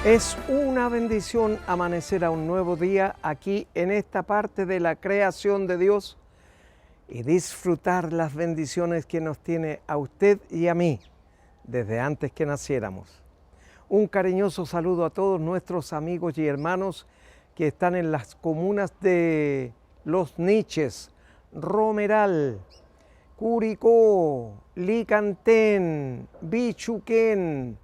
Es una bendición amanecer a un nuevo día aquí en esta parte de la creación de Dios y disfrutar las bendiciones que nos tiene a usted y a mí desde antes que naciéramos. Un cariñoso saludo a todos nuestros amigos y hermanos que están en las comunas de Los Niches, Romeral, Curicó, Licantén, Bichuquén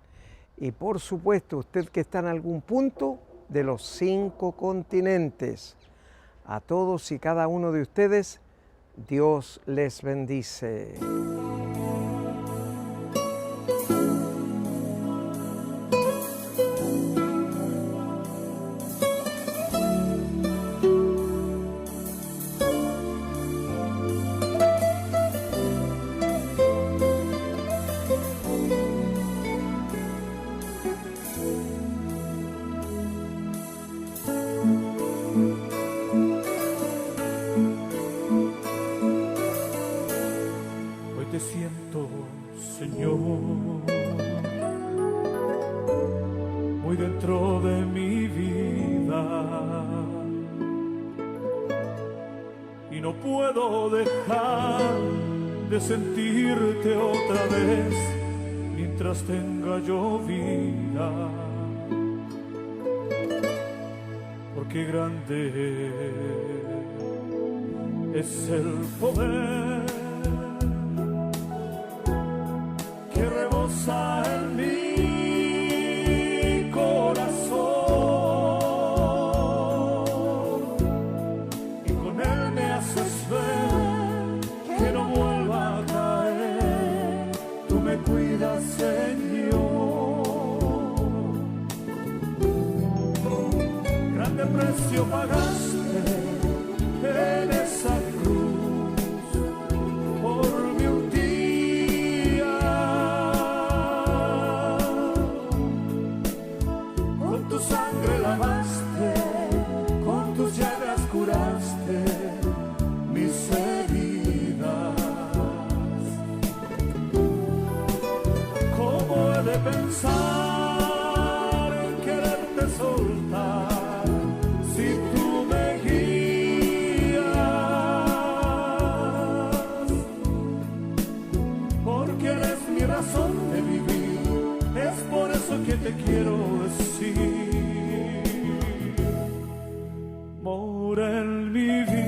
y por supuesto usted que está en algún punto de los 5 continentes. A todos y cada uno de ustedes, Dios les bendice. Muy dentro de mi vida y no puedo dejar de sentirte otra vez mientras tenga yo vida, porque grande es el poder que rebosa en mí. Precio pagaste en esa cruz por mí un día, con tu sangre lavaste, con tus llagas curaste mis heridas. ¿Cómo he de pensar en quererte soltar? Que te quiero decir, mora en mi vida.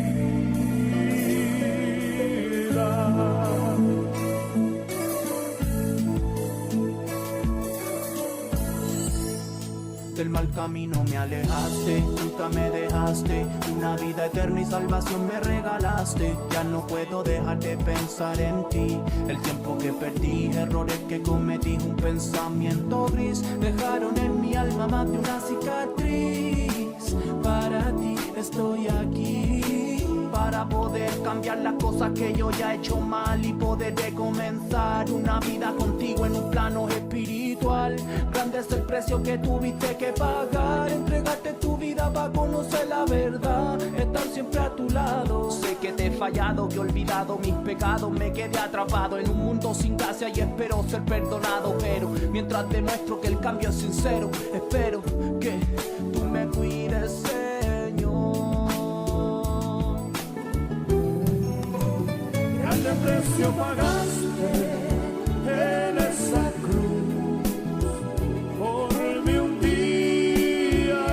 Del mal camino me alejaste, nunca me dejaste, una vida eterna y salvación me regalaste. Ya no puedo dejar de pensar en ti, el tiempo que perdí, errores que cometí, un pensamiento gris dejaron en mi alma más de una cicatriz. Para ti estoy aquí, para poder cambiar las cosas que yo ya he hecho mal y poder recomenzar una vida contigo en un plano espiritual. Grande es el precio que tuviste que pagar, entregarte tu vida para conocer la verdad, estar siempre a tu lado. Sé que te he fallado, que he olvidado mis pecados, me quedé atrapado en un mundo sin gracia y espero ser perdonado. Pero mientras demuestro que el cambio es sincero, espero que tú me cuides, Señor. Grande precio pagaste en esa cruz por mí un día,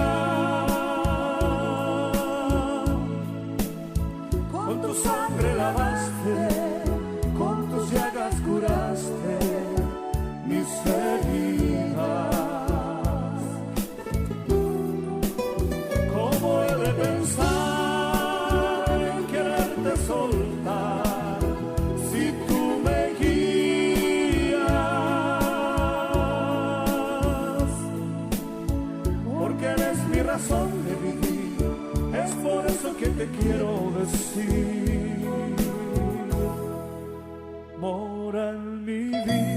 con tu sangre lavaste, con tus llagas curaste mis heridas. ¿Cómo he de pensar en quererte soltar si tú me guías? Porque eres mi razón de vivir, es por eso que te quiero decir, mora en mi vida.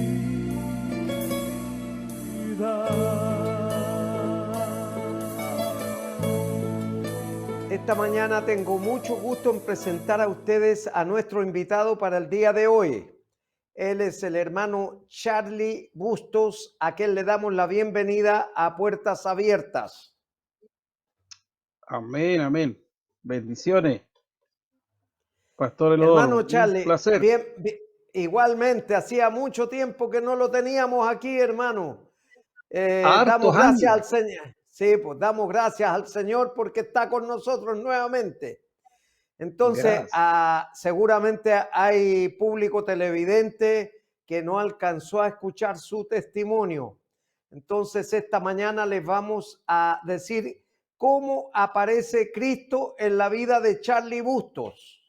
Esta mañana tengo mucho gusto en presentar a ustedes a nuestro invitado para el día de hoy. Él es el hermano Charlie Bustos, a quien le damos la bienvenida a Puertas Abiertas. Amén, amén. Bendiciones, Pastor Hermano Elodoro. Un Charlie, placer. igualmente, hacía mucho tiempo que no lo teníamos aquí, hermano. Damos Hartos gracias años. al Señor. Sí, pues damos gracias al Señor porque está con nosotros nuevamente. Entonces, seguramente hay público televidente que no alcanzó a escuchar su testimonio. Entonces, esta mañana les vamos a decir cómo aparece Cristo en la vida de Charlie Bustos.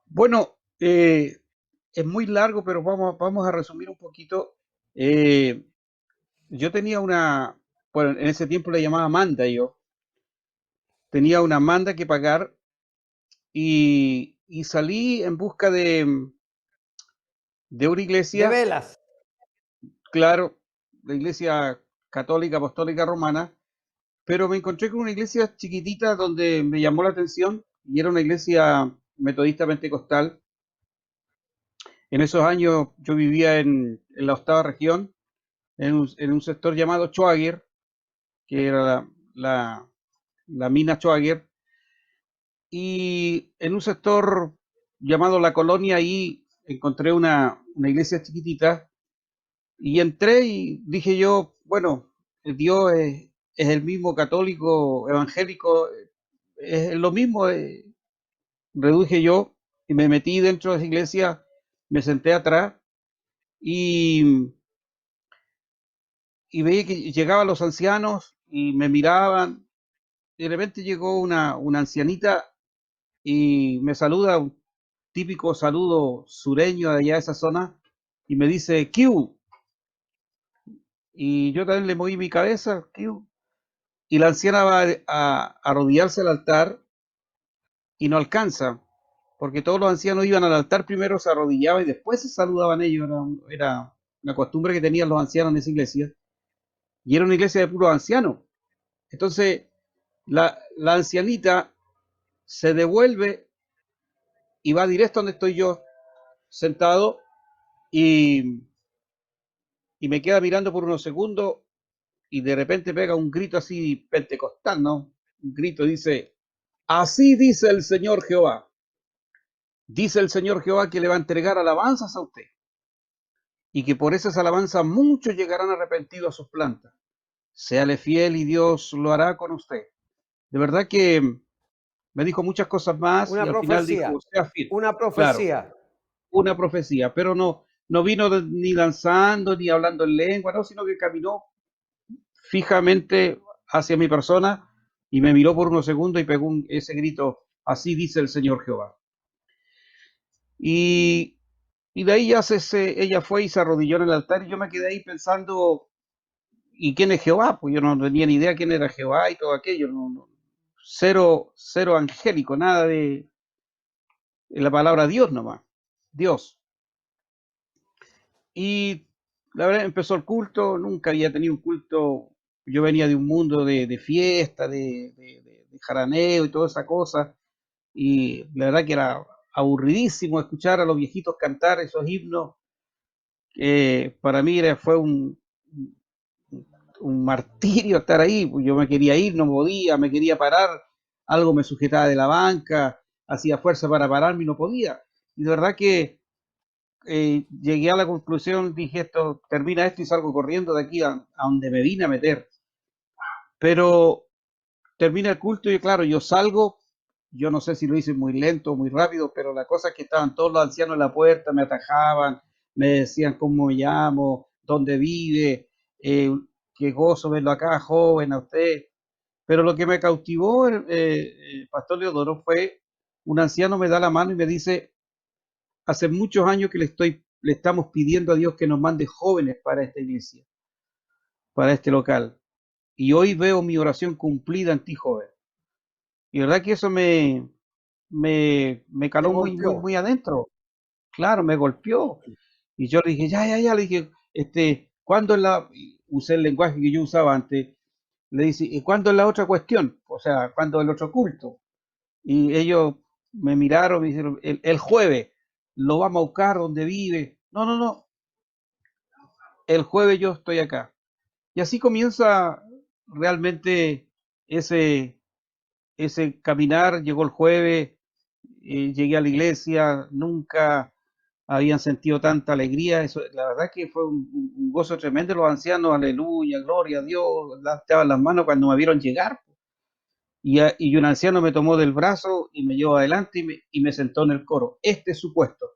Bueno, es muy largo, pero vamos a resumir un poquito. Yo tenía bueno, en ese tiempo le llamaba manda yo. Tenía una manda que pagar y salí en busca de una De iglesia, velas. claro, la iglesia católica apostólica romana, pero me encontré con una iglesia chiquitita donde me llamó la atención y era una iglesia metodista pentecostal. En esos años yo vivía en la octava región, en un sector llamado Choaguer, que era la mina Choaguer, y en un sector llamado La Colonia, ahí encontré una iglesia chiquitita y entré y dije yo, bueno, Dios es el mismo católico, evangélico, es lo mismo, reduje yo y me metí dentro de esa iglesia, me senté atrás y, y veía que llegaban los ancianos y me miraban. Y de repente llegó una ancianita y me saluda, un típico saludo sureño de allá de esa zona, y me dice, Q. Y yo también le moví mi cabeza, Q. Y la anciana va a arrodillarse al altar y no alcanza, porque todos los ancianos iban al altar primero, se arrodillaban y después se saludaban ellos. Era una costumbre que tenían los ancianos en esa iglesia, y era una iglesia de puros ancianos. Entonces, la ancianita se devuelve y va directo donde estoy yo, sentado, y, y me queda mirando por unos segundos, y de repente pega un grito así pentecostal, ¿no? Un grito, dice, así dice el Señor Jehová. Dice el Señor Jehová que le va a entregar alabanzas a usted, y que por esas alabanzas muchos llegarán arrepentidos a sus plantas. Séale fiel y Dios lo hará con usted. De verdad que me dijo muchas cosas más y Una al final profecía. dijo, sea fiel. Una Claro, profecía. una profecía, pero no vino ni danzando ni hablando en lengua, no, sino que caminó fijamente hacia mi persona y me miró por unos segundos y pegó ese grito, así dice el Señor Jehová. Y, y de ahí ella fue y se arrodilló en el altar y yo me quedé ahí pensando, ¿y quién es Jehová? Pues yo no tenía ni idea quién era Jehová y todo aquello, cero angélico, nada de la palabra Dios nomás, Dios. Y la verdad empezó el culto, nunca había tenido un culto, yo venía de un mundo de fiesta, de jaraneo y toda esa cosa, y la verdad que era aburridísimo escuchar a los viejitos cantar esos himnos, que para mí fue un martirio estar ahí, pues yo me quería ir, no podía, me quería parar, algo me sujetaba de la banca, hacía fuerza para pararme y no podía. Y de verdad que llegué a la conclusión, dije esto, termina esto y salgo corriendo de aquí a donde me vine a meter. Pero termina el culto y claro, yo salgo, yo no sé si lo hice muy lento o muy rápido, pero la cosa es que estaban todos los ancianos en la puerta, me atajaban, me decían cómo me llamo, dónde vive, qué gozo verlo acá, joven, a usted. Pero lo que me cautivó, Pastor Leodoro, fue un anciano me da la mano y me dice, hace muchos años que le estamos pidiendo a Dios que nos mande jóvenes para esta iglesia, para este local. Y hoy veo mi oración cumplida en ti, joven. Y verdad que eso me Te caló golpeó. muy adentro. Claro, me golpeó. Y yo le dije, ya, le dije, ¿cuándo es usé el lenguaje que yo usaba antes, le dice, ¿y cuándo es la otra cuestión? O sea, ¿cuándo es el otro culto? Y ellos me miraron, me dijeron, el jueves. lo vamos a buscar donde vive. No, no, no, el jueves yo estoy acá. Y así comienza realmente ese, ese caminar. Llegó el jueves, llegué a la iglesia, nunca habían sentido tanta alegría. Eso, la verdad que fue un gozo tremendo. Los ancianos, aleluya, gloria a Dios, levantaban las manos cuando me vieron llegar. Y un anciano me tomó del brazo y me llevó adelante y me sentó en el coro. Este es su puesto.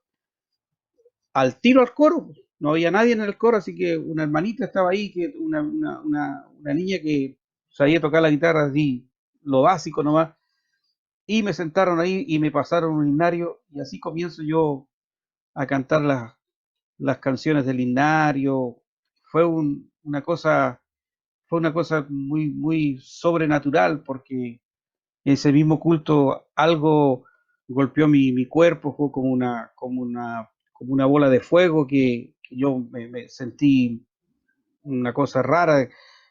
Al tiro al coro, pues, no había nadie en el coro, así que una hermanita estaba ahí, que una niña que sabía tocar la guitarra así, lo básico nomás, y me sentaron ahí y me pasaron un himnario, y así comienzo yo a cantar las canciones del himnario. Fue fue una cosa muy, muy sobrenatural, porque ese mismo culto algo golpeó mi cuerpo, fue como una bola de fuego que yo me sentí una cosa rara.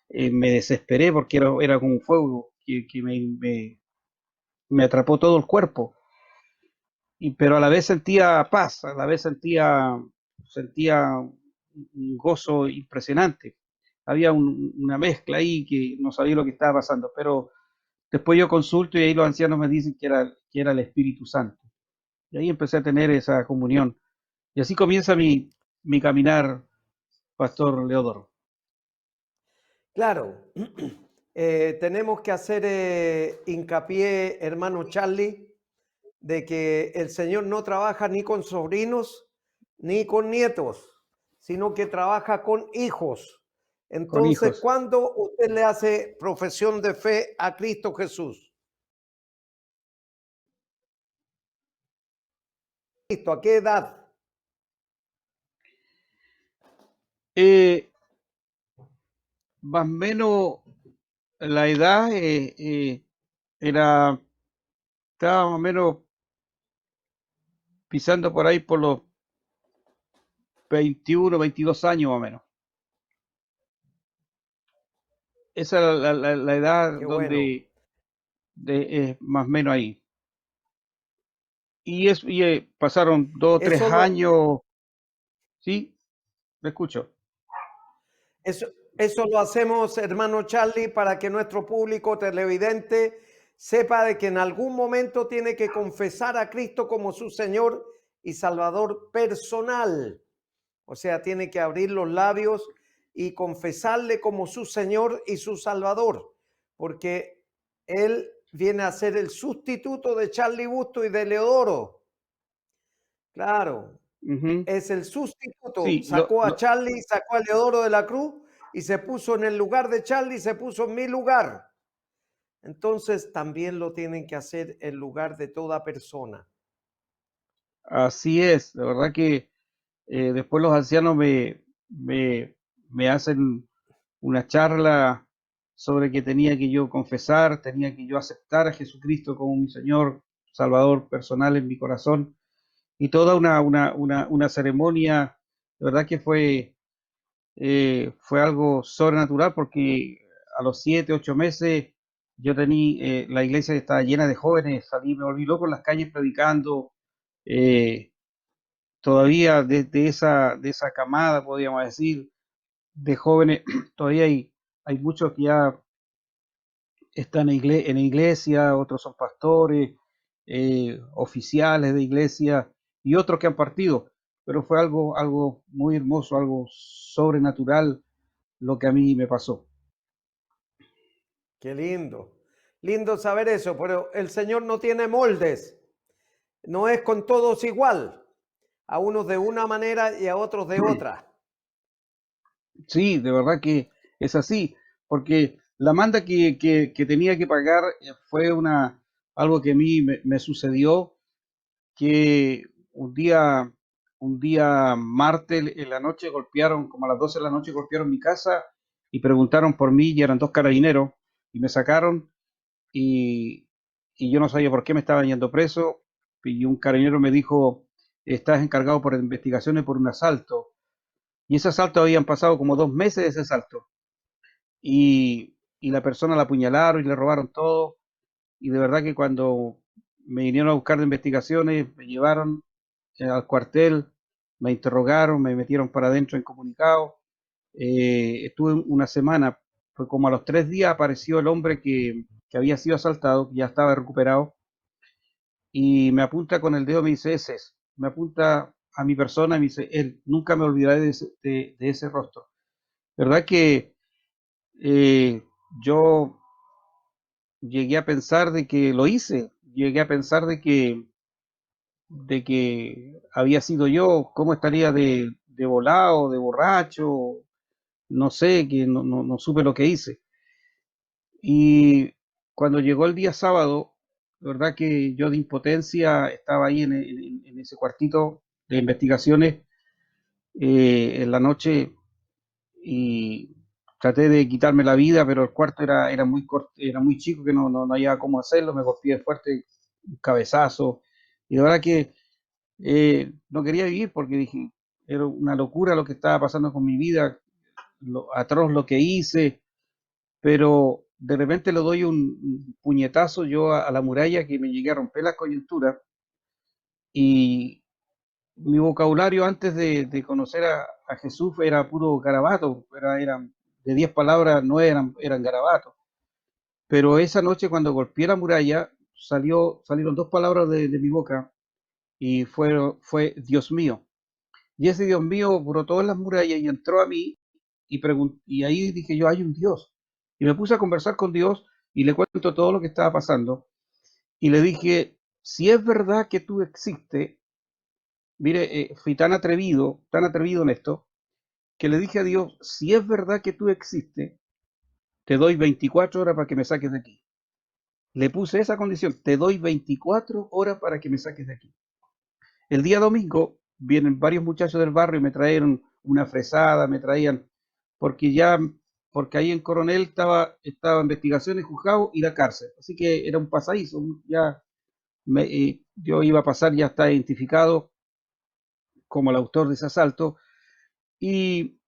Me desesperé porque era como un fuego que me atrapó todo el cuerpo, pero a la vez sentía paz, a la vez sentía un gozo impresionante. Había una mezcla ahí que no sabía lo que estaba pasando, pero después yo consulto y ahí los ancianos me dicen que era el Espíritu Santo. Y ahí empecé a tener esa comunión. Y así comienza mi caminar, Pastor Leodoro. Claro, tenemos que hacer hincapié, hermano Charlie, de que el Señor no trabaja ni con sobrinos ni con nietos, sino que trabaja con hijos. Con Entonces, hijos. ¿cuándo usted le hace profesión de fe a Cristo Jesús? ¿Cristo? ¿A qué edad? Eh, Más o menos la edad era, estaba más o menos pisando por ahí por los 21, 22 años más o menos. Esa era la edad Qué bueno. donde más o menos ahí. Pasaron 2 o 3 Eso lo, años, ¿sí? Me escucho. Eso, eso lo hacemos, hermano Charlie, para que nuestro público televidente sepa de que en algún momento tiene que confesar a Cristo como su Señor y Salvador personal. O sea, tiene que abrir los labios y confesarle como su Señor y su Salvador, porque Él viene a ser el sustituto de Charlie Busto y de Leodoro. Claro, Ujú. es el sustituto. Sí, Sacó a Charlie, sacó a Leodoro de la cruz y se puso en el lugar de Charlie, se puso en mi lugar. Entonces también lo tienen que hacer en lugar de toda persona. así es. La verdad que después los ancianos me hacen una charla sobre que tenía que yo confesar, tenía que yo aceptar a Jesucristo como mi Señor, Salvador personal en mi corazón, y toda una ceremonia. De verdad que fue algo sobrenatural, porque a los 7, 8 meses yo tenía, la iglesia estaba llena de jóvenes, salí, me volví loco en las calles predicando. eh, Todavía de esa camada, podríamos decir, de jóvenes, todavía hay muchos que ya están en iglesia, otros son pastores, oficiales de iglesia, y otros que han partido, pero fue algo muy hermoso, algo sobrenatural lo que a mí me pasó. Qué lindo. Lindo saber eso, pero el Señor no tiene moldes. No es con todos igual. A unos de una manera y a otros de otra. Sí, de verdad que es así, porque la manda que tenía que pagar fue algo que a mí me sucedió, que un día martes en la noche golpearon, como a las 12 de la noche golpearon mi casa y preguntaron por mí, y eran 2 carabineros y me sacaron, y, y yo no sabía por qué me estaban yendo preso, y un carabinero me dijo: estás encargado por investigaciones por un asalto. Y ese asalto habían pasado como 2 meses de ese asalto, y la persona la apuñalaron y le robaron todo. Y de verdad que cuando me vinieron a buscar de investigaciones, me llevaron, al cuartel, me interrogaron, me metieron para adentro en comunicado. Estuve una semana, fue como a los 3 días apareció el hombre que había sido asaltado, que ya estaba recuperado, y me apunta con el dedo, me dice, ese es, me apunta a mi persona y me dice, él, nunca me olvidaré de ese rostro. ¿Verdad que eh, yo llegué a pensar de que lo hice? Llegué a pensar de que había sido yo, cómo estaría de volado, de borracho, no sé, que no supe lo que hice. Y cuando llegó el día sábado, la verdad que yo de impotencia estaba ahí en ese cuartito de investigaciones en la noche y traté de quitarme la vida, pero el cuarto era muy corto, era muy chico que no había cómo hacerlo, me golpeé fuerte, un cabezazo, y la verdad que no quería vivir porque dije, era una locura lo que estaba pasando con mi vida, lo atroz lo que hice, pero de repente le doy un puñetazo yo a la muralla que me llegué a romper la coyuntura y mi vocabulario antes de conocer a Jesús era puro garabato, eran de 10 palabras, no eran garabatos. Pero esa noche cuando golpeé la muralla salieron 2 palabras de mi boca y fue Dios mío. Y ese Dios mío brotó en las murallas y entró a mí y ahí dije yo, hay un Dios. Y me puse a conversar con Dios y le cuento todo lo que estaba pasando. Y le dije, si es verdad que tú existes, mire, fui tan atrevido en esto, que le dije a Dios, si es verdad que tú existes, te doy 24 horas para que me saques de aquí. Le puse esa condición, te doy 24 horas para que me saques de aquí. El día domingo vienen varios muchachos del barrio y me trajeron una fresada, me traían, porque ya, porque ahí en Coronel estaba investigaciones, juzgado y la cárcel. Así que era un pasadizo, ya yo iba a pasar, ya está identificado como el autor de ese asalto. Y,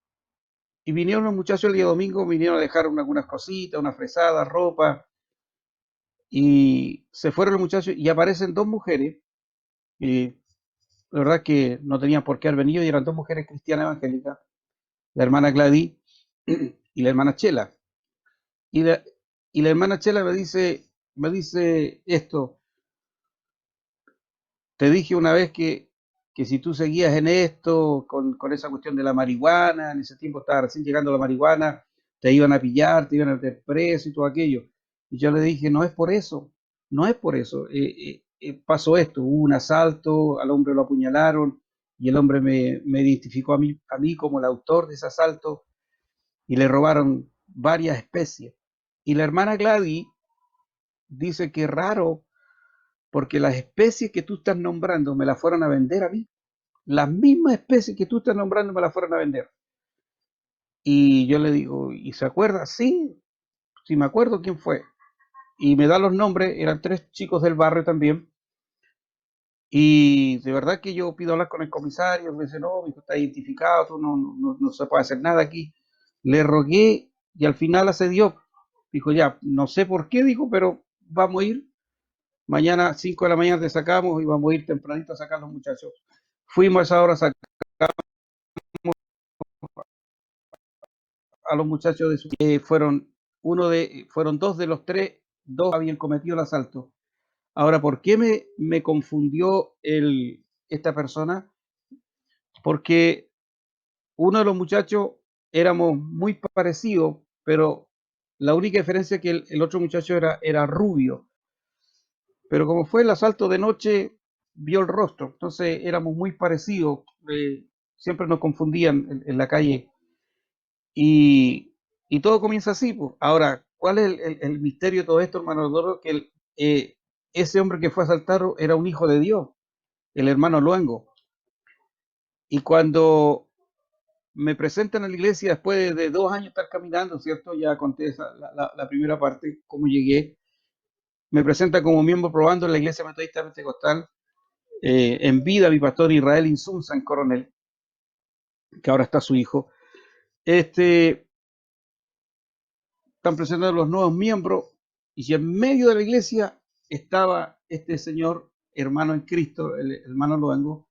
y vinieron los muchachos el día domingo, vinieron a dejar algunas cositas, una fresada, ropa, y se fueron los muchachos y aparecen 2 mujeres, y la verdad que no tenían por qué haber venido, y eran 2 mujeres cristianas evangélicas, la hermana Gladys y la hermana Chela. Y la hermana Chela me dice esto, te dije una vez que si tú seguías en esto, con esa cuestión de la marihuana, en ese tiempo estaba recién llegando la marihuana, te iban a pillar, te iban a meter preso y todo aquello. Y yo le dije, no es por eso, no es por eso. Pasó esto, hubo un asalto, al hombre lo apuñalaron y el hombre me identificó a mí como el autor de ese asalto y le robaron varias especies. Y la hermana Gladys dice que es raro porque las especies que tú estás nombrando me las fueron a vender a mí. Las mismas especies que tú estás nombrando me las fueron a vender. Y yo le digo, ¿y se acuerda? Sí, sí me acuerdo quién fue. Y me da los nombres, eran 3 chicos del barrio también. Y de verdad que yo pido hablar con el comisario, me dice, no, mi hijo está identificado, tú no se puede hacer nada aquí. Le rogué y al final accedió. Dijo, ya, no sé por qué, dijo, pero vamos a ir. Mañana 5 de la mañana te sacamos y vamos a ir tempranito a sacar a los muchachos. Fuimos a esa hora a sacar a los muchachos de su... fueron 2 de los 3, 2 habían cometido el asalto. Ahora, ¿por qué me confundió esta persona? Porque uno de los muchachos éramos muy parecidos, pero la única diferencia es que el otro muchacho era rubio. Pero como fue el asalto de noche, vio el rostro. Entonces éramos muy parecidos. Siempre nos confundían en la calle. Y todo comienza así, pues. Ahora, ¿cuál es el misterio de todo esto, hermano Doro? Que ese hombre que fue asaltado era un hijo de Dios, el hermano Luengo. Y cuando me presentan a la iglesia después de 2 años estar caminando, ¿cierto? Ya conté la primera parte, cómo llegué. Me presenta como miembro probando en la iglesia metodista pentecostal, en vida mi pastor Israel Insunza en Coronel, que ahora está su hijo. Están presentando los nuevos miembros y en medio de la iglesia estaba este señor, hermano en Cristo, el hermano Luengo,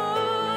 Señor.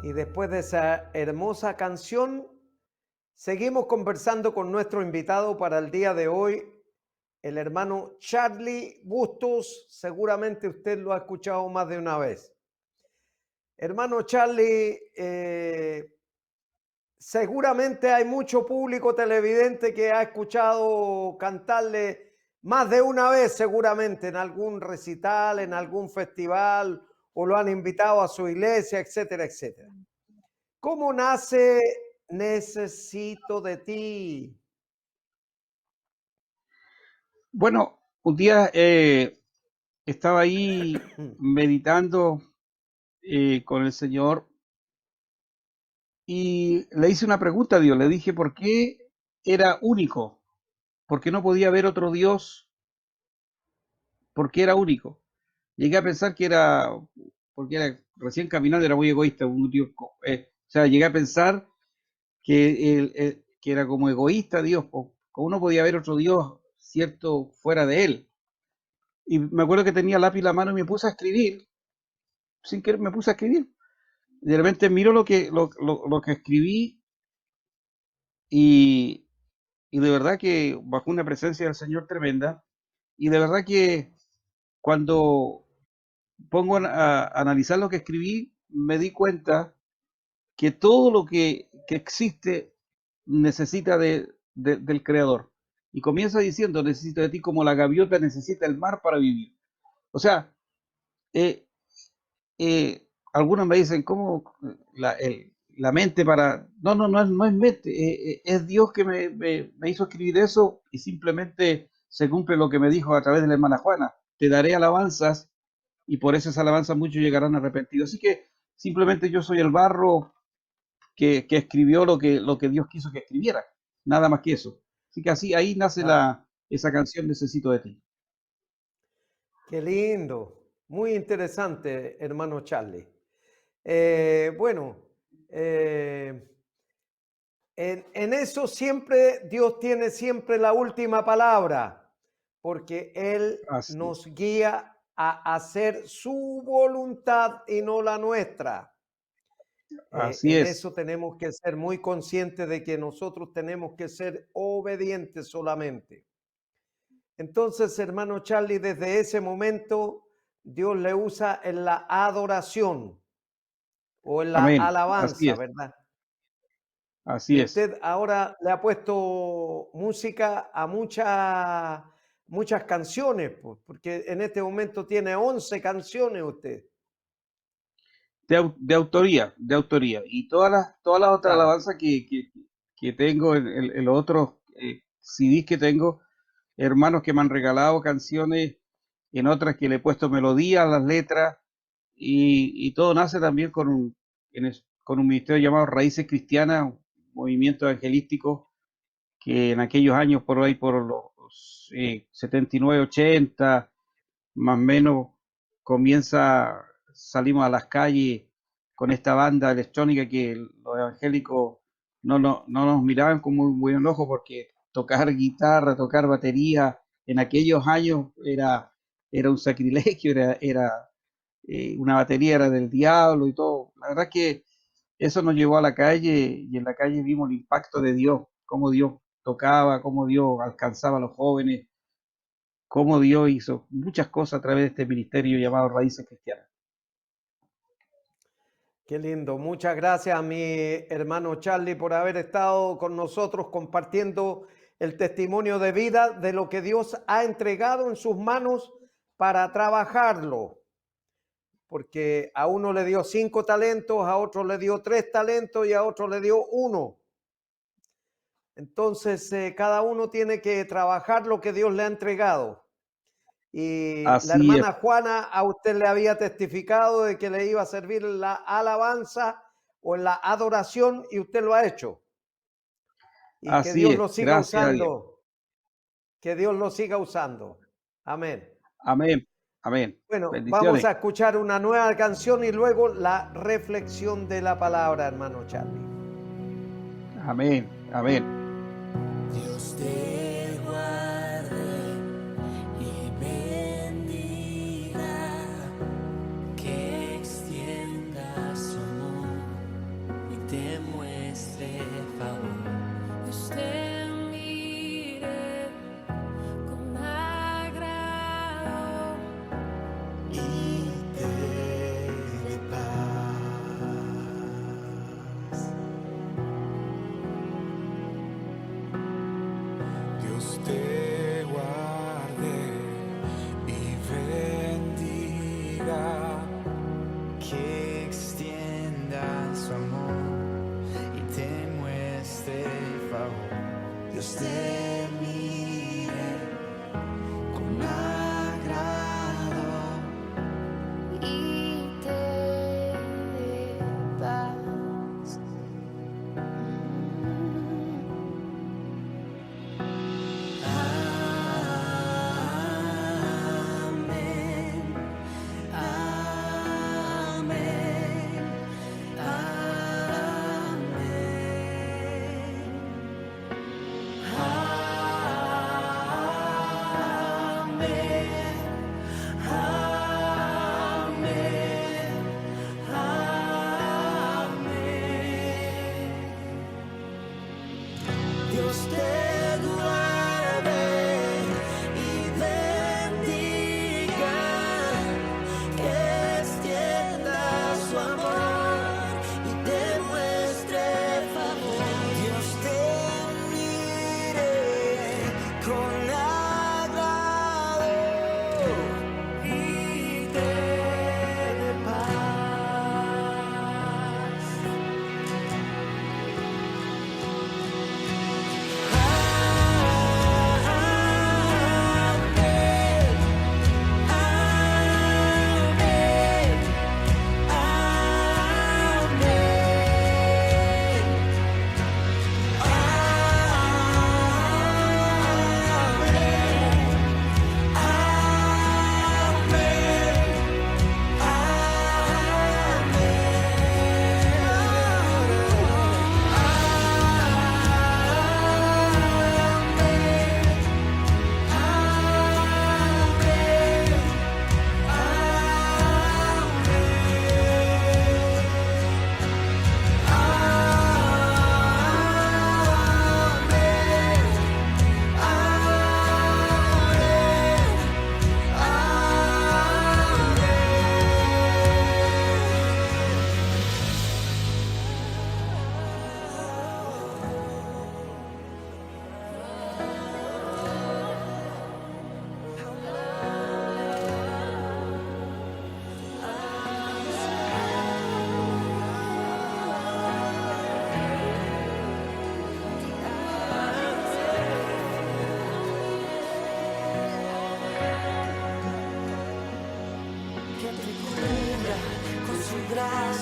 Y después de esa hermosa canción, seguimos conversando con nuestro invitado para el día de hoy, el hermano Charlie Bustos. Seguramente usted lo ha escuchado más de una vez. Hermano Charlie, seguramente hay mucho público televidente que ha escuchado cantarle más de una vez, seguramente en algún recital, en algún festival, o lo han invitado a su iglesia, etcétera, etcétera. ¿Cómo nace Necesito de ti? Bueno, un día estaba ahí meditando con el Señor y le hice una pregunta a Dios. Le dije, ¿por qué era único? ¿Por qué no podía haber otro Dios? ¿Por qué era único? Llegué a pensar que era, porque era recién caminando, era muy egoísta. O sea, llegué a pensar que era como egoísta Dios, como no podía haber otro Dios, cierto, fuera de Él. Y me acuerdo que tenía lápiz en la mano y me puse a escribir, sin querer me puse a escribir. De repente miro lo que escribí y, y de verdad que bajo una presencia del Señor tremenda, y de verdad que cuando pongo a analizar lo que escribí, me di cuenta que todo lo que existe necesita del Creador. Y comienza diciendo, necesito de ti como la gaviota necesita el mar para vivir. O sea, eh, algunos me dicen, ¿cómo la mente para...? No es mente, es Dios que me hizo escribir eso y simplemente se cumple lo que me dijo a través de la hermana Juana. Te daré alabanzas y por esas alabanzas muchos llegarán arrepentidos. Así que simplemente yo soy el barro que escribió lo que Dios quiso que escribiera. Nada más que eso. Así que así, ahí nace esa canción Necesito de ti. Qué lindo, muy interesante, hermano Charlie. Bueno, en eso siempre Dios tiene siempre la última palabra, porque Él Así nos es. guía a hacer su voluntad y no la nuestra. Así En es. eso tenemos que ser muy conscientes de que nosotros tenemos que ser obedientes solamente. Entonces, hermano Charlie, desde ese momento Dios le usa en la adoración o en la Amén. Así alabanza, es. ¿verdad? Así Y es. usted ahora le ha puesto música a muchas canciones, pues, porque en este momento tiene 11 canciones usted. De autoría, de autoría. Y todas las otras Claro. alabanzas que tengo en los otros CDs que tengo, hermanos que me han regalado canciones, en otras que le he puesto melodía a las letras, y todo nace también con un ministerio llamado Raíces Cristianas, un movimiento evangelístico que en aquellos años, por ahí por los 79, 80, más o menos, salimos a las calles con esta banda electrónica que los evangélicos no nos miraban con muy buen ojo porque tocar guitarra, tocar batería, en aquellos años era un sacrilegio, una batería era del diablo y todo. La verdad que eso nos llevó a la calle y en la calle vimos el impacto de Dios, cómo Dios tocaba, cómo Dios alcanzaba a los jóvenes, cómo Dios hizo muchas cosas a través de este ministerio llamado Raíces Cristianas. Qué lindo. Muchas gracias a mi hermano Charlie por haber estado con nosotros compartiendo el testimonio de vida de lo que Dios ha entregado en sus manos para trabajarlo. Porque a uno le dio 5 talentos, a otro le dio 3 talentos y a otro le dio 1. Entonces, cada uno tiene que trabajar lo que Dios le ha entregado. Y la Así es, hermana Juana a usted le había testificado de que le iba a servir la alabanza o la adoración y usted lo ha hecho. Y que así Dios es, lo siga gracias a Dios. usando. Que Dios lo siga usando. Amén. Amén, amén. Bueno, vamos Bendiciones. a escuchar una nueva canción y luego la reflexión de la palabra, hermano Charlie. Amén, amén. Dios te guarde y bendiga, que extienda su amor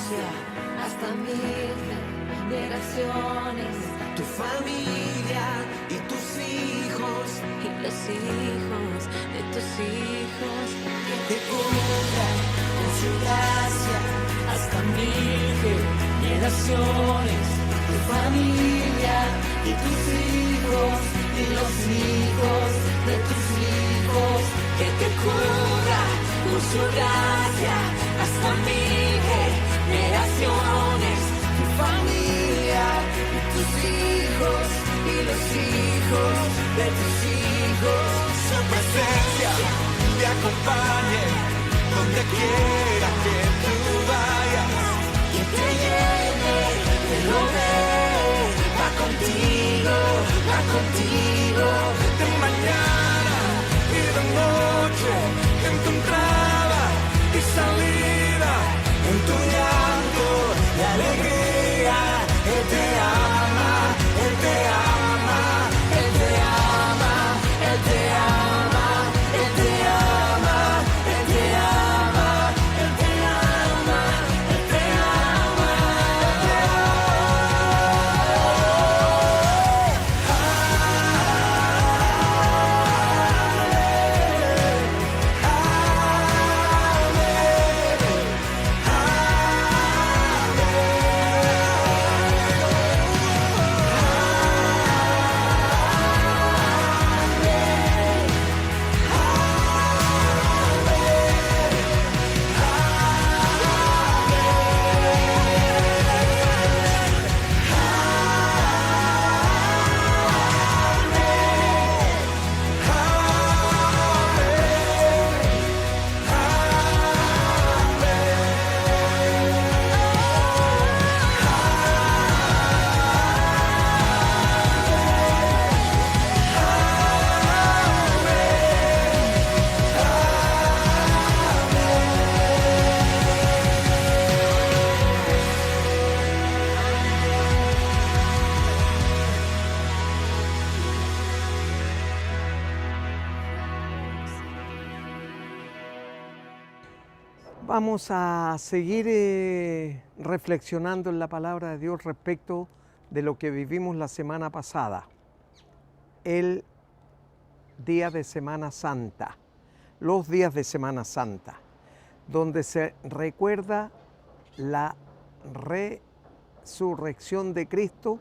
gracia hasta 1000 generaciones, tu familia y tus hijos y los hijos de tus hijos, que te cubran con su gracia hasta 1000 generaciones, tu familia y tus hijos y los hijos de tus hijos, que te cubra con su gracia hasta 1000 generaciones, tu familia y tus hijos y los hijos de tus hijos. Su presencia te acompañe donde quiera que tú vayas. Que te llene, te rodee, va contigo, De mañana y de noche, en tu entrada y salida, en tu llanto y alegría. Él te ama, Él te ama, Él te ama, Él te ama, Él te ama, Él te ama, Él te ama, Él te ama, Él te Vamos a seguir reflexionando en la palabra de Dios respecto de lo que vivimos la semana pasada, el día de Semana Santa, los días de Semana Santa, donde se recuerda la resurrección de Cristo,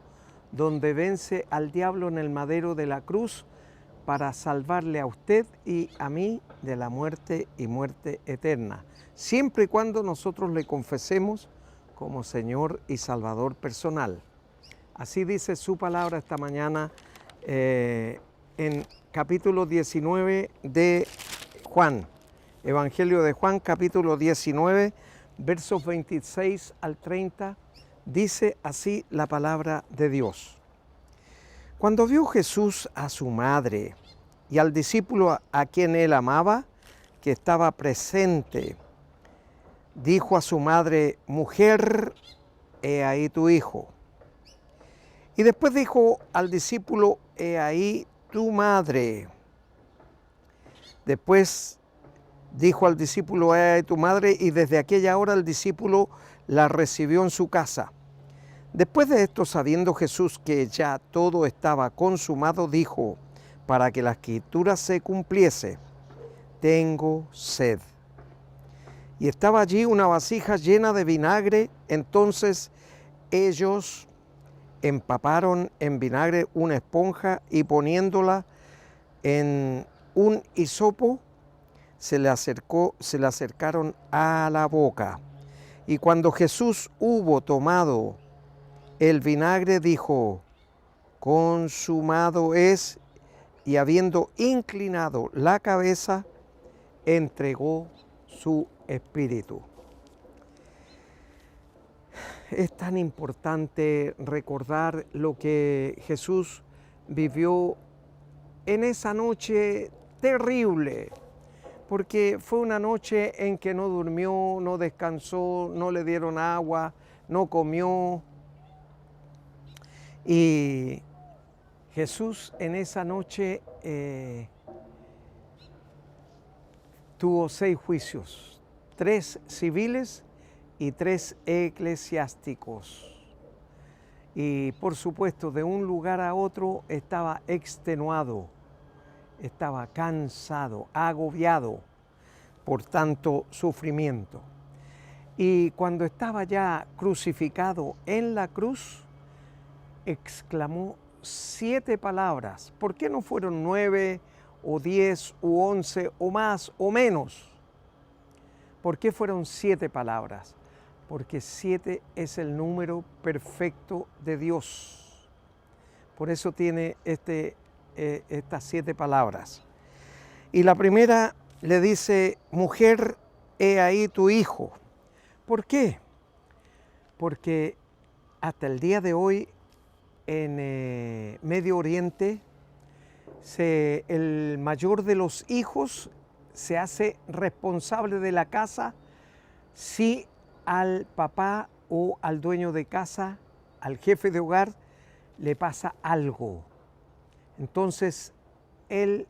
donde vence al diablo en el madero de la cruz para salvarle a usted y a mí de la muerte y muerte eterna, siempre y cuando nosotros le confesemos como Señor y Salvador personal. Así dice su palabra esta mañana en capítulo 19 de Juan, Evangelio de Juan, capítulo 19, versos 26 al 30, dice así la palabra de Dios. Cuando vio Jesús a su madre y al discípulo a quien él amaba, que estaba presente, dijo a su madre: mujer, he ahí tu hijo. Y después dijo al discípulo: he ahí tu madre. Después dijo al discípulo: he ahí tu madre, y desde aquella hora el discípulo la recibió en su casa. Después de esto, sabiendo Jesús que ya todo estaba consumado, dijo, para que la escritura se cumpliese: tengo sed. Y estaba allí una vasija llena de vinagre. Entonces ellos empaparon en vinagre una esponja y poniéndola en un hisopo, se le acercaron a la boca. Y cuando Jesús hubo tomado el vinagre, dijo: consumado es, y habiendo inclinado la cabeza, entregó su espíritu. Es tan importante recordar lo que Jesús vivió en esa noche terrible, porque fue una noche en que no durmió, no descansó, no le dieron agua, no comió. Y Jesús en esa noche tuvo 6 juicios, 3 civiles y 3 eclesiásticos. Y por supuesto, de un lugar a otro estaba extenuado, estaba cansado, agobiado por tanto sufrimiento. Y cuando estaba ya crucificado en la cruz, exclamó 7 palabras. ¿Por qué no fueron 9 o 10 u 11 o más o menos? ¿Por qué fueron 7 palabras? Porque 7 es el número perfecto de Dios. Por eso tiene estas 7 palabras. Y la primera le dice, mujer, he ahí tu hijo. ¿Por qué? Porque hasta el día de hoy en Medio Oriente el mayor de los hijos se hace responsable de la casa si al papá o al dueño de casa, al jefe de hogar, le pasa algo. Entonces, el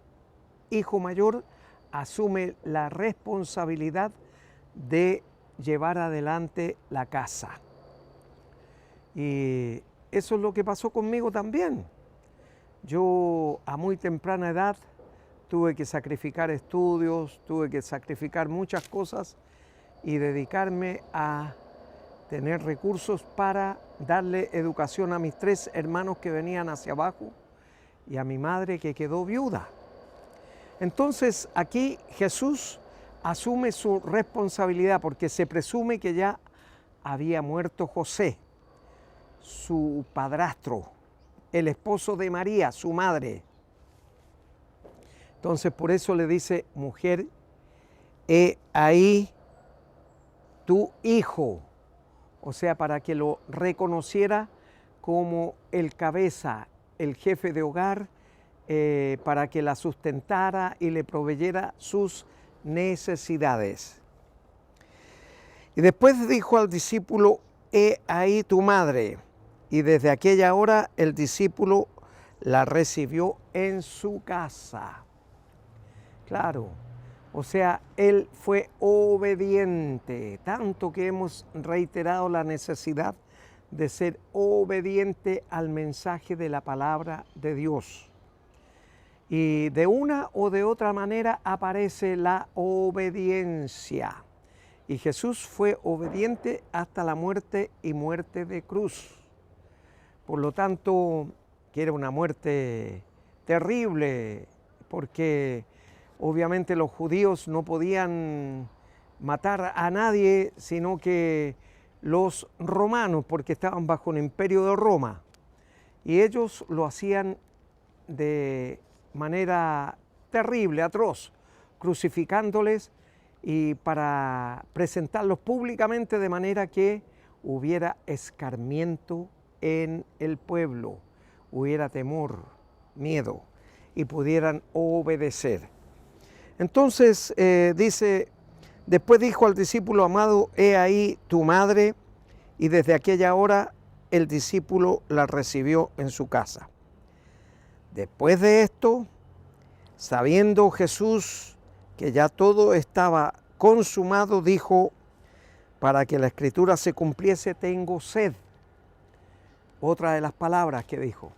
hijo mayor asume la responsabilidad de llevar adelante la casa. Y eso es lo que pasó conmigo también. Yo a muy temprana edad tuve que sacrificar estudios, tuve que sacrificar muchas cosas y dedicarme a tener recursos para darle educación a mis 3 hermanos que venían hacia abajo y a mi madre que quedó viuda. Entonces aquí Jesús asume su responsabilidad porque se presume que ya había muerto José, su padrastro, el esposo de María, su madre. Entonces por eso le dice, mujer, he ahí tu hijo, o sea, para que lo reconociera como el cabeza, el jefe de hogar, para que la sustentara y le proveyera sus necesidades. Y después dijo al discípulo, he ahí tu madre. Y desde aquella hora el discípulo la recibió en su casa. Claro. O sea, él fue obediente, tanto que hemos reiterado la necesidad de ser obediente al mensaje de la palabra de Dios. Y de una o de otra manera aparece la obediencia. Y Jesús fue obediente hasta la muerte y muerte de cruz. Por lo tanto, que era una muerte terrible, porque obviamente los judíos no podían matar a nadie, sino que los romanos, porque estaban bajo el imperio de Roma. Y ellos lo hacían de manera terrible, atroz, crucificándoles y para presentarlos públicamente de manera que hubiera escarmiento en el pueblo, hubiera temor, miedo y pudieran obedecer. Entonces dice, después dijo al discípulo amado, he ahí tu madre, y desde aquella hora el discípulo la recibió en su casa. Después de esto, sabiendo Jesús que ya todo estaba consumado, dijo, para que la escritura se cumpliese, tengo sed. Otra de las palabras que dijo.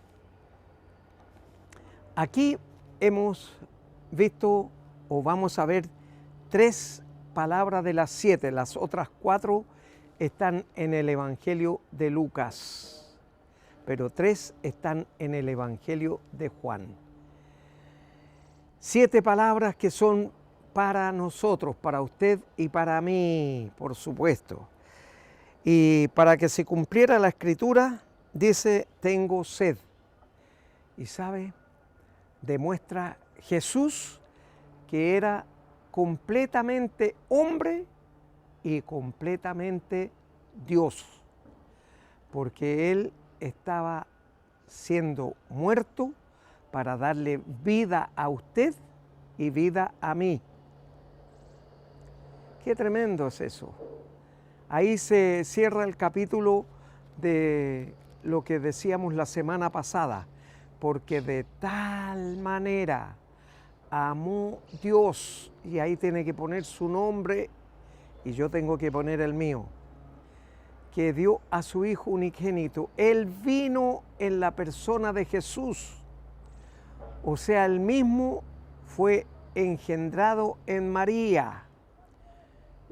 Aquí hemos visto o vamos a ver 3 palabras de las 7, las otras 4 están en el Evangelio de Lucas, pero 3 están en el Evangelio de Juan. 7 palabras que son para nosotros, para usted y para mí, por supuesto. Y para que se cumpliera la escritura, dice, tengo sed. Y sabe, demuestra Jesús que era completamente hombre y completamente Dios, porque Él estaba siendo muerto para darle vida a usted y vida a mí. Qué tremendo es eso. Ahí se cierra el capítulo de lo que decíamos la semana pasada, porque de tal manera amó Dios, y ahí tiene que poner su nombre y yo tengo que poner el mío, que dio a su Hijo unigénito. Él vino en la persona de Jesús. O sea, Él mismo fue engendrado en María,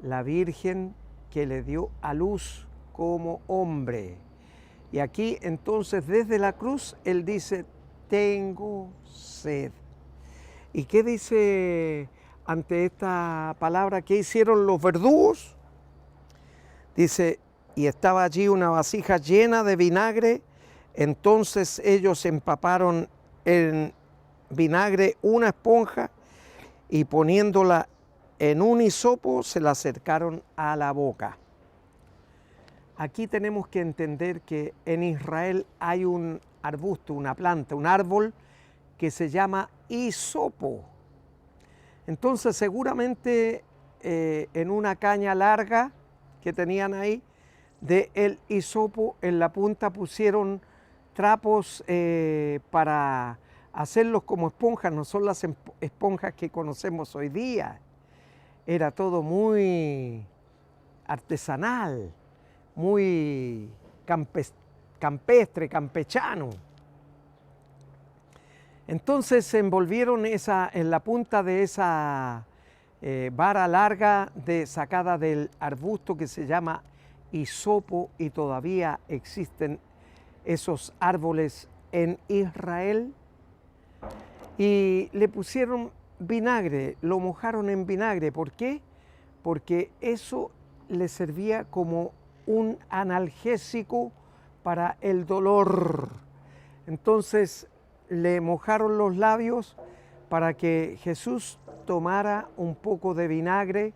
la Virgen que le dio a luz como hombre. Y aquí entonces desde la cruz Él dice, tengo sed. ¿Y qué dice ante esta palabra? ¿Qué hicieron los verdugos? Dice, y estaba allí una vasija llena de vinagre, entonces ellos empaparon en vinagre una esponja y poniéndola en un hisopo se la acercaron a la boca. Aquí tenemos que entender que en Israel hay un arbusto, una planta, un árbol que se llama hisopo. Entonces seguramente en una caña larga que tenían ahí de el hisopo en la punta pusieron trapos para hacerlos como esponjas, no son las esponjas que conocemos hoy día. Era todo muy artesanal, muy campestre, campechano. Entonces se envolvieron en la punta de esa vara larga sacada del arbusto que se llama hisopo, y todavía existen esos árboles en Israel, y le pusieron vinagre, lo mojaron en vinagre. ¿Por qué? Porque eso le servía como un analgésico para el dolor. Entonces le mojaron los labios para que Jesús tomara un poco de vinagre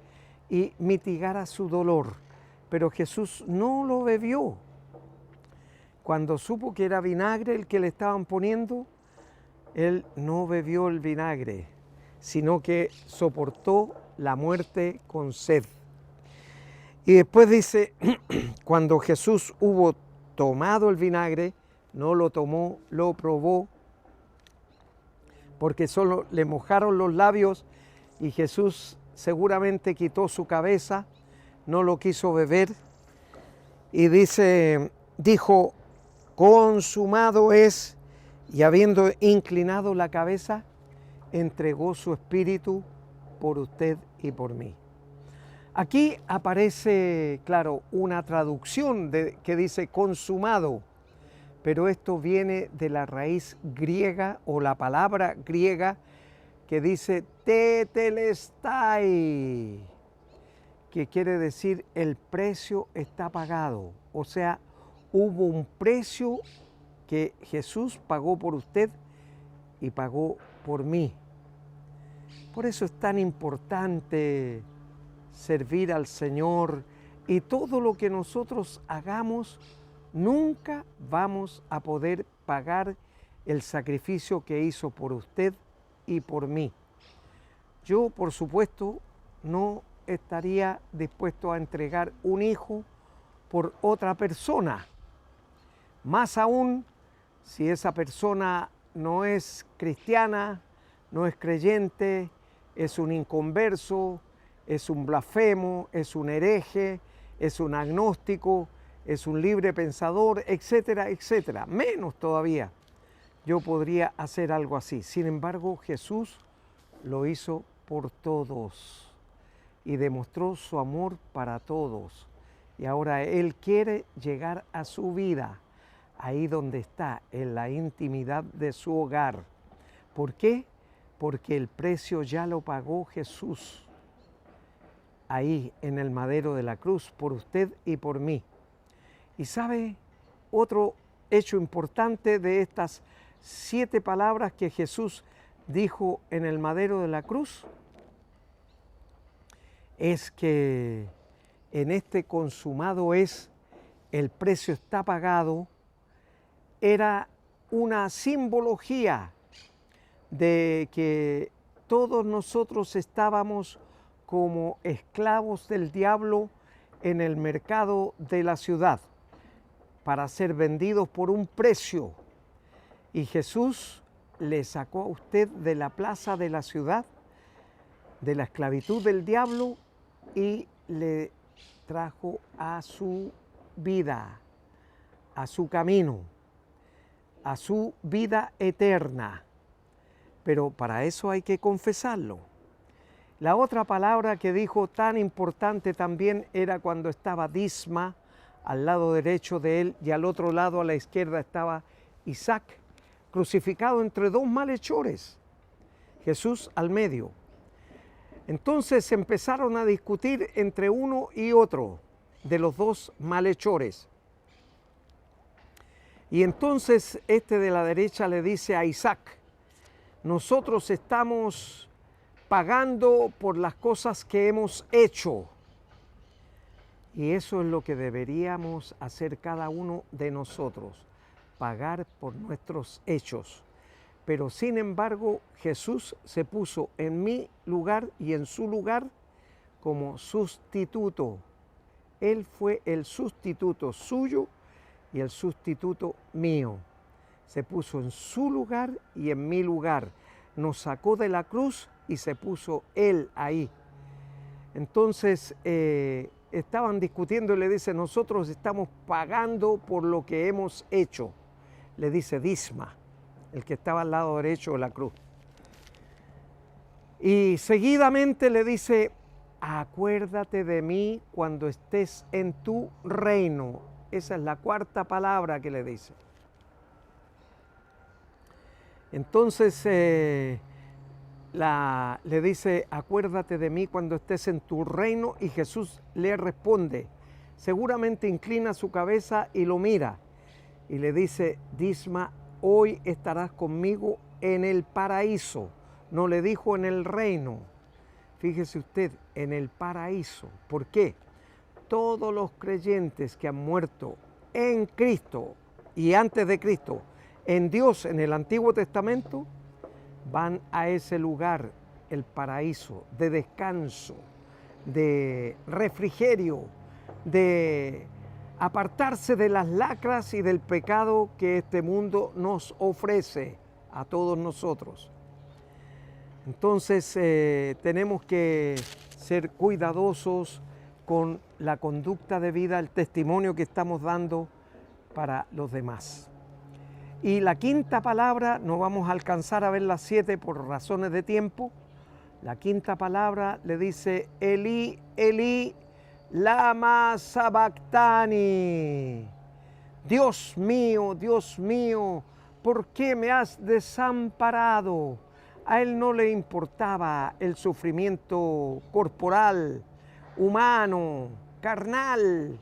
y mitigara su dolor. Pero Jesús no lo bebió. Cuando supo que era vinagre el que le estaban poniendo, Él no bebió el vinagre, sino que soportó la muerte con sed. Y después dice, cuando Jesús hubo tomado el vinagre, no lo tomó, lo probó, porque solo le mojaron los labios y Jesús seguramente quitó su cabeza, no lo quiso beber, y dijo, consumado es, y habiendo inclinado la cabeza, entregó su espíritu por usted y por mí. Aquí aparece, claro, una traducción que dice consumado, pero esto viene de la raíz griega o la palabra griega que dice tetelestai, que quiere decir el precio está pagado. O sea, hubo un precio que Jesús pagó por usted y pagó por mí. Por eso es tan importante servir al Señor, y todo lo que nosotros hagamos, nunca vamos a poder pagar el sacrificio que hizo por usted y por mí. Yo, por supuesto, no estaría dispuesto a entregar un hijo por otra persona, más aún si esa persona no es cristiana, no es creyente, es un inconverso, es un blasfemo, es un hereje, es un agnóstico, es un libre pensador, etcétera, etcétera. Menos todavía yo podría hacer algo así. Sin embargo, Jesús lo hizo por todos y demostró su amor para todos. Y ahora Él quiere llegar a su vida, ahí donde está, en la intimidad de su hogar. ¿Por qué? Porque el precio ya lo pagó Jesús, ahí en el madero de la cruz, por usted y por mí. Y sabe, otro hecho importante de estas 7 palabras que Jesús dijo en el madero de la cruz, es que en este consumado es, el precio está pagado, era una simbología de que todos nosotros estábamos como esclavos del diablo en el mercado de la ciudad para ser vendidos por un precio. Y Jesús le sacó a usted de la plaza de la ciudad, de la esclavitud del diablo, y le trajo a su vida, a su camino, a su vida eterna. Pero para eso hay que confesarlo. La otra palabra que dijo tan importante también era cuando estaba Disma al lado derecho de él y al otro lado a la izquierda estaba Isaac, crucificado entre dos malhechores, Jesús al medio. Entonces empezaron a discutir entre uno y otro de los dos malhechores. Y entonces este de la derecha le dice a Isaac: nosotros estamos pagando por las cosas que hemos hecho. Y eso es lo que deberíamos hacer cada uno de nosotros, pagar por nuestros hechos. Pero sin embargo, Jesús se puso en mi lugar y en su lugar como sustituto. Él fue el sustituto suyo y el sustituto mío. Se puso en su lugar y en mi lugar. Nos sacó de la cruz y se puso Él ahí. Entonces estaban discutiendo y le dice: nosotros estamos pagando por lo que hemos hecho. Le dice Disma, el que estaba al lado derecho de la cruz. Y seguidamente le dice: acuérdate de mí cuando estés en tu reino. Esa es la cuarta palabra que le dice. Entonces le dice: acuérdate de mí cuando estés en tu reino. Y Jesús le responde, seguramente inclina su cabeza y lo mira. Y le dice: Disma, hoy estarás conmigo en el paraíso. No le dijo en el reino. Fíjese usted, en el paraíso. ¿Por qué? Todos los creyentes que han muerto en Cristo y antes de Cristo, en Dios, en el Antiguo Testamento, van a ese lugar, el paraíso, de descanso, de refrigerio, de apartarse de las lacras y del pecado que este mundo nos ofrece a todos nosotros. Entonces tenemos que ser cuidadosos con la conducta de vida, el testimonio que estamos dando para los demás. Y la quinta palabra, no vamos a alcanzar a ver las 7 por razones de tiempo. La quinta palabra le dice: Elí, Elí, lama sabactani. Dios mío, ¿por qué me has desamparado? A él no le importaba el sufrimiento corporal, humano, carnal.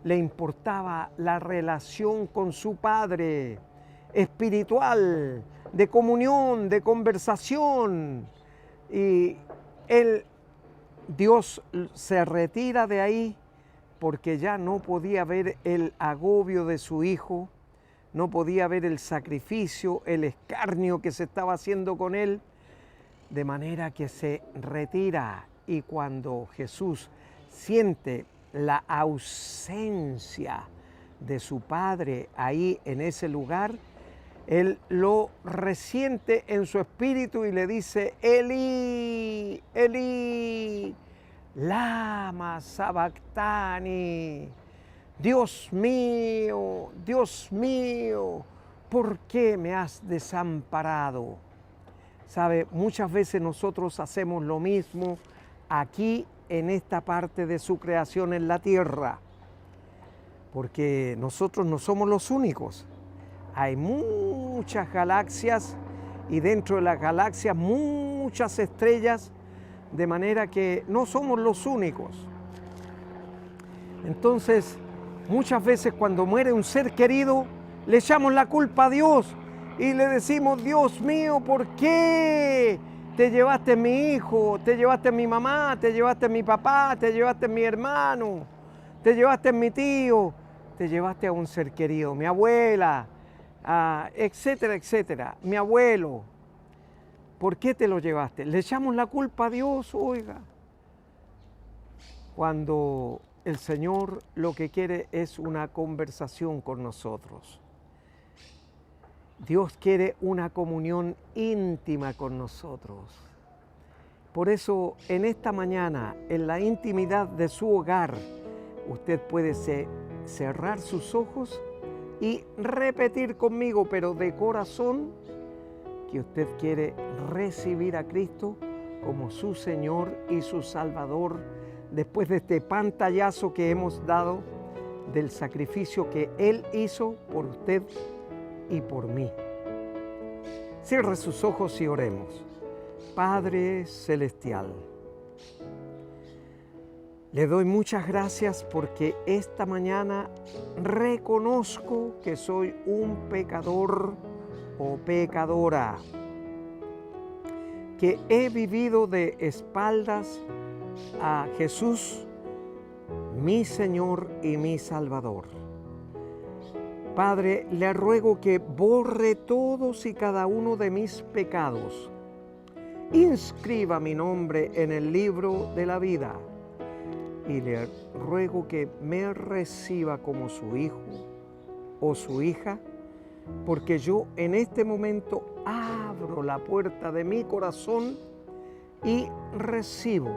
Le importaba la relación con su Padre, espiritual, de comunión, de conversación. Y Dios se retira de ahí porque ya no podía ver el agobio de su hijo, no podía ver el sacrificio, el escarnio que se estaba haciendo con él, de manera que se retira. Y cuando Jesús siente la ausencia de su Padre ahí en ese lugar, él lo resiente en su espíritu y le dice: Elí, Elí, lama sabactani. Dios mío, ¿por qué me has desamparado? Sabe, muchas veces nosotros hacemos lo mismo aquí en esta parte de su creación en la tierra, porque nosotros no somos los únicos. Hay muchas galaxias y dentro de las galaxias muchas estrellas, de manera que no somos los únicos. Entonces, muchas veces cuando muere un ser querido, le echamos la culpa a Dios y le decimos: Dios mío, ¿por qué te llevaste a mi hijo, te llevaste a mi mamá, te llevaste a mi papá, te llevaste a mi hermano, te llevaste a mi tío, te llevaste a un ser querido, mi abuela, etcétera, etcétera, mi abuelo? ¿Por qué te lo llevaste? Le echamos la culpa a Dios, oiga. Cuando el Señor lo que quiere es una conversación con nosotros. Dios quiere una comunión íntima con nosotros. Por eso, en esta mañana, en la intimidad de su hogar, usted puede cerrar sus ojos y repetir conmigo, pero de corazón, que usted quiere recibir a Cristo como su Señor y su Salvador después de este pantallazo que hemos dado del sacrificio que Él hizo por usted y por mí. Cierre sus ojos y oremos. Padre Celestial, le doy muchas gracias porque esta mañana reconozco que soy un pecador o pecadora, que he vivido de espaldas a Jesús, mi Señor y mi Salvador. Padre, le ruego que borre todos y cada uno de mis pecados. Inscriba mi nombre en el libro de la vida y le ruego que me reciba como su hijo o su hija, porque yo en este momento abro la puerta de mi corazón y recibo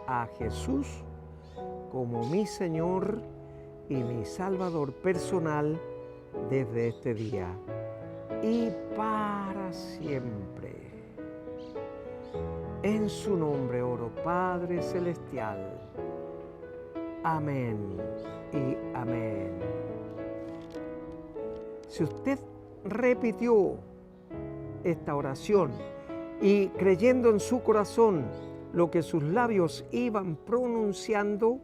a Jesús como mi Señor y mi Salvador personal desde este día y para siempre. En su nombre oro, Padre Celestial. Amén y amén. Si usted repitió esta oración y creyendo en su corazón lo que sus labios iban pronunciando,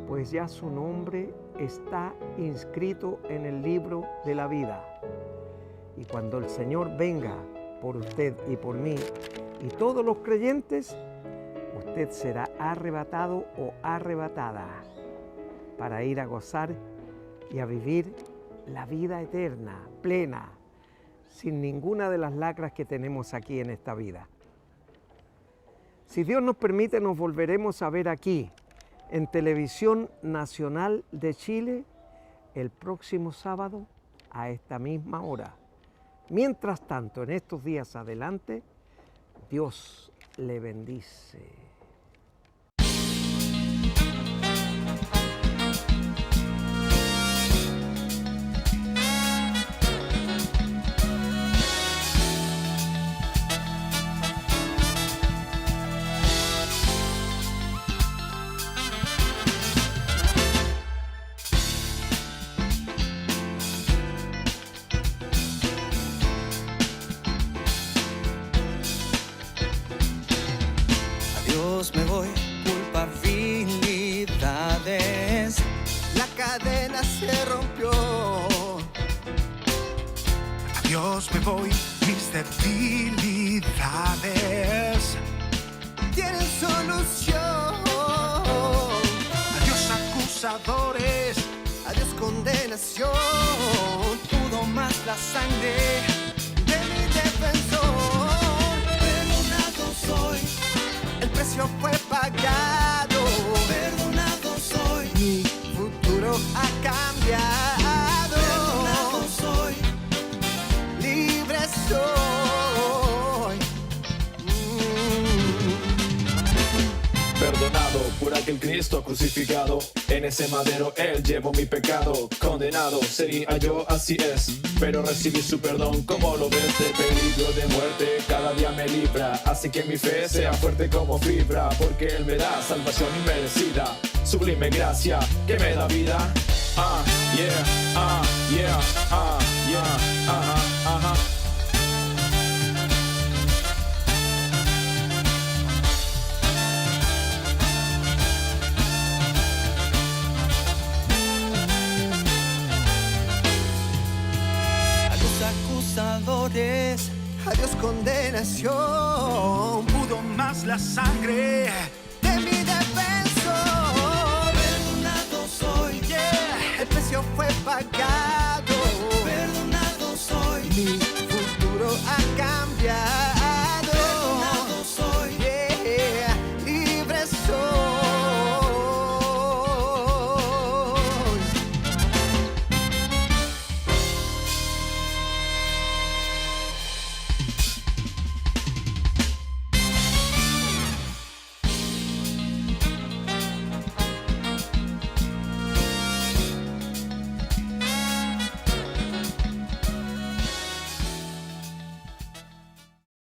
pues ya su nombre está inscrito en el libro de la vida. Y cuando el Señor venga por usted y por mí y todos los creyentes, usted será arrebatado o arrebatada para ir a gozar y a vivir la vida eterna, plena, sin ninguna de las lacras que tenemos aquí en esta vida. Si Dios nos permite, nos volveremos a ver aquí en Televisión Nacional de Chile el próximo sábado a esta misma hora. Mientras tanto, en estos días adelante, Dios le bendice. Me voy, culpabilidades. La cadena se rompió. Adiós me voy, mis debilidades tienen solución. Adiós acusadores, adiós condenación. Pudo más la sangre de mi defensor. Perdonado soy, el precio fue pagado. Perdonado soy, mi futuro ha cambiado. Perdonado soy, libre soy. Perdonado por aquel Cristo crucificado. En ese madero Él llevó mi pecado. Condenado sería yo, así es, pero recibí su perdón. Como lo ves, de peligro de muerte cada día me libra. Así que mi fe sea fuerte como fibra, porque Él me da salvación inmerecida. Sublime gracia que me da vida. Yeah, yeah, yeah, ajá. Acusadores, adiós condenación. Pudo más la sangre